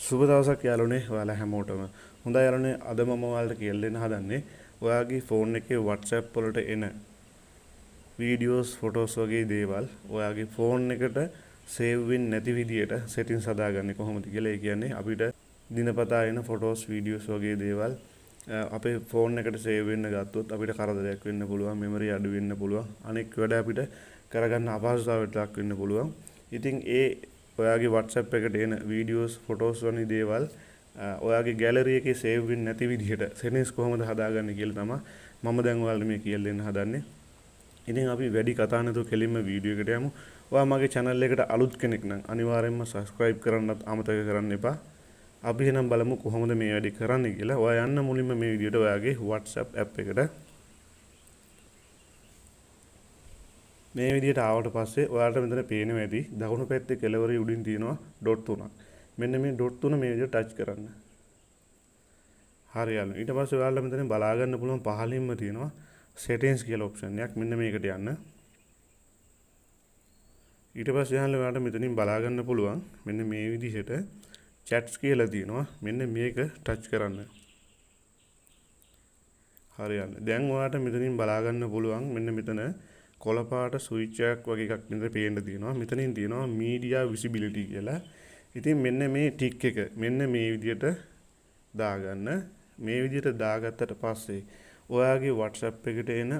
සුබ දවසක් යාළුවනේ ඔයාලා හැමෝටම. හොඳයි යාළුවනේ අද මම ඔයාලට කියලා දෙන්න හදන්නේ ඔයාගේ ෆෝන් එකේ WhatsApp වලට එන වීඩියෝස් ෆොටෝස් වගේ දේවල් ඔයාගේ ෆෝන් එකට සේව් වෙන්නේ නැති විදියට සෙටින්ස් හදාගන්නේ කොහොමද කියලා. ඒ කියන්නේ අපිට දිනපතා එන ෆොටෝස් වීඩියෝස් වගේ දේවල් අපේ ෆෝන් එකට සේව් වෙන්න ගත්තොත් අපිට කරදරයක් වෙන්න පුළුවන්, මෙමරි අඩු වෙන්න පුළුවන්, අනෙක් වැඩ අපිට කරගන්න අපහසුතාවයට ලක් වෙන්න පුළුවන්. ඉතින් ඒ ඔයාගේ WhatsApp එකට එන වීඩියෝස් ෆොටෝස් වැනි දේවල් ඔයාගේ ගැලරි එකේ සේව් වෙන්නේ නැති විදිහට සෙටින්ස් කොහොමද හදාගන්නේ කියලා තමයි මම දැන් ඔයාලට මේ කියලා දෙන්න හදන්නේ. ඉතින් අපි වැඩි කතා නැතුව කෙලින්ම වීඩියෝ එකට යමු. ඔයා මගේ channel එකට අලුත් කෙනෙක් නම් අනිවාර්යයෙන්ම subscribe කරන්නත් අමතක කරන්න එපා. අපි එහෙනම් බලමු කොහොමද මේ වැඩේ කරන්නේ කියලා. ඔයා යන්න මුලින්ම මේ විදිහට ඔයාගේ WhatsApp app එකට මේ විදිහට ආවට පස්සේ ඔයාලට මෙතන පේනවා ඇති දකුණු පැත්තේ කෙළවරේ උඩින් තියෙනවා ඩොට් තුනක්. මෙන්න මේ ඩොට් තුන මේ විදිහට ටච් කරන්න. හරි යාළුවෝ. ඊට පස්සේ ඔයාලට මෙතන බලා ගන්න පුළුවන් පහළින්ම තියෙනවා settings කියලා ඔප්ෂන් එකක්. මෙන්න මේකට යන්න. ඊට පස්සේ ඔයාලට මෙතනින් බලා ගන්න පුළුවන් මෙන්න මේ විදිහට chats කියලා තියෙනවා. මෙන්න මේක ටච් කරන්න. හරි යාළුවෝ. දැන් ඔයාලට මෙතනින් බලා ගන්න පුළුවන් මෙන්න මෙතන කොළපාට ස්විච් එකක් වගේ එකක් මෙතන පේන්න තියෙනවා. මෙතනින් තියෙනවා media visibility කියලා. ඉතින් මෙන්න මේ ටික් එක මෙන්න මේ විදිහට දාගන්න. මේ විදිහට දාගත්තට පස්සේ ඔයාගේ WhatsApp එකට එන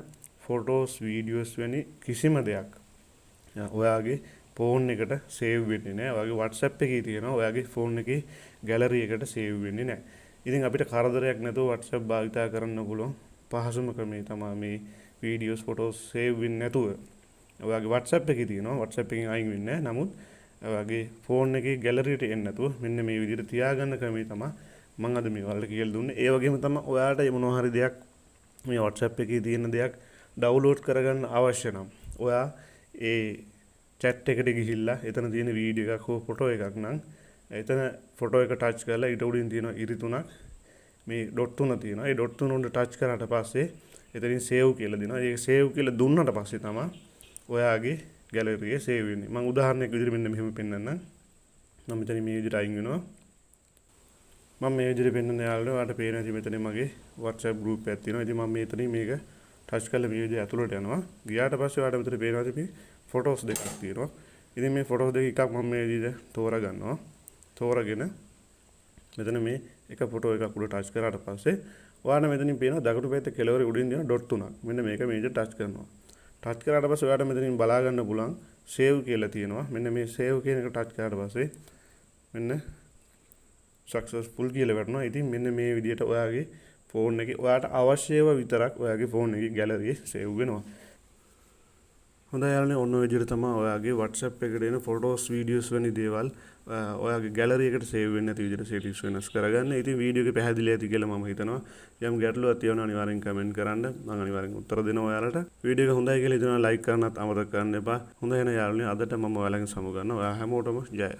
photos videos වැනි කිසිම දෙයක් ඔයාගේ ෆෝන් එකට සේව් වෙන්නේ නැහැ. ඔයාගේ WhatsApp එකේ තියෙනවා ඔයාගේ ෆෝන් එකේ gallery එකට සේව් වෙන්නේ නැහැ. ඉතින් අපිට කරදරයක් නැතුව WhatsApp භාවිතා කරන්න පුළුවන් පහසුම ක්‍රමය තමයි මේ videos photos save වෙන්නේ නැතුව ඔයාගේ WhatsApp එකේ තියෙනවා. WhatsApp එකෙන් අයින් වෙන්නේ නැහැ. නමුත් ඔයාගේ ෆෝන් එකේ gallery එකට එන්නේ නැතුව මෙන්න මේ විදිහට තියාගන්න ක්‍රමය තමයි මම අද මේ ඔයාලට කියලා දුන්නේ. ඒ වගේම තමයි ඔයාලට මොනවා හරි දෙයක් මේ WhatsApp එකේ තියෙන දෙයක් download කරගන්න අවශ්‍ය නම් ඔයා ඒ chat එකට ගිහිල්ලා එතන තියෙන වීඩියෝ එකක් හෝ ෆොටෝ එකක් නම් එතන ෆොටෝ එක ටච් කරලා ඊට උඩින් තියෙන ඉරි තුනක් මේ ඩොට් තුන තියෙනවා. ඒ ඩොට් තුන උඩ ටච් කරාට පස්සේ එතනින් save කියලා දෙනවා. ඒක save කියලා දුන්නාට පස්සේ තමයි ඔයාගේ gallery එකේ save වෙන්නේ. මම උදාහරණයක් විදිහට මෙන්න මෙහෙම පෙන්නන්නම්. මම මෙතන මේ විදිහට අයින් වෙනවා. මම මේ විදිහට පෙන්නන යාළුවෝ ඔයාලට පේනවා ඉතින් මෙතන මගේ WhatsApp group එකක් තියෙනවා. ඉතින් මම මෙතනින් මේක ටච් කරලා මේ විදිහට ඇතුළට යනවා. ගියාට පස්සේ ඔයාලට මෙතන පේනවා ඉතින් photos දෙකක් තියෙනවා. ඉතින් මේ photos දෙක එකක් මම මේ විදිහට තෝරා ගන්නවා. තෝරාගෙන මෙතන මේ එක ෆොටෝ එකක් උඩ ටච් කරාට පස්සේ ඔයාලට මෙතනින් පේනවා දකුණු පැත්තේ කෙළවරේ උඩින් තියෙන ඩොට් තුනක්. මෙන්න මේක මේ විදිහට ටච් කරනවා. ටච් කරාට පස්සේ ඔයාලට මෙතනින් බලා ගන්න පුළුවන් save කියලා තියෙනවා. මෙන්න මේ save කියන එක ටච් කරාට පස්සේ මෙන්න successful කියලා වටනවා. ඉතින් මෙන්න මේ විදිහට ඔයාගේ ෆෝන් එකේ ඔයාලට අවශ්‍ය ඒවා විතරක් ඔයාගේ ෆෝන් එකේ gallery එකේ save වෙනවා. හොඳයි යාළුවනේ ඔන්න ඔය විදිහට තමයි ඔයාගේ WhatsApp එකට එන photos videos වැනි දේවල් ඔයාගේ gallery එකට save වෙන්නේ නැති විදිහට settings වෙනස් කරගන්න. ඉතින් වීඩියෝ එක පැහැදිලි ඇති කියලා මම හිතනවා. යම් ගැටලුවක් තියෙනවා අනිවාර්යෙන් comment කරන්න. මම අනිවාර්යෙන් උත්තර දෙනවා ඔයාලට. වීඩියෝ එක හොඳයි කියලා හිතනවා like කරන්නත් අමතක කරන්න එපා. හොඳයි එහෙනම් යාළුවනේ අදට මම ඔයාලගෙන් සමු ගන්නවා. ඔයා හැමෝටම ජය.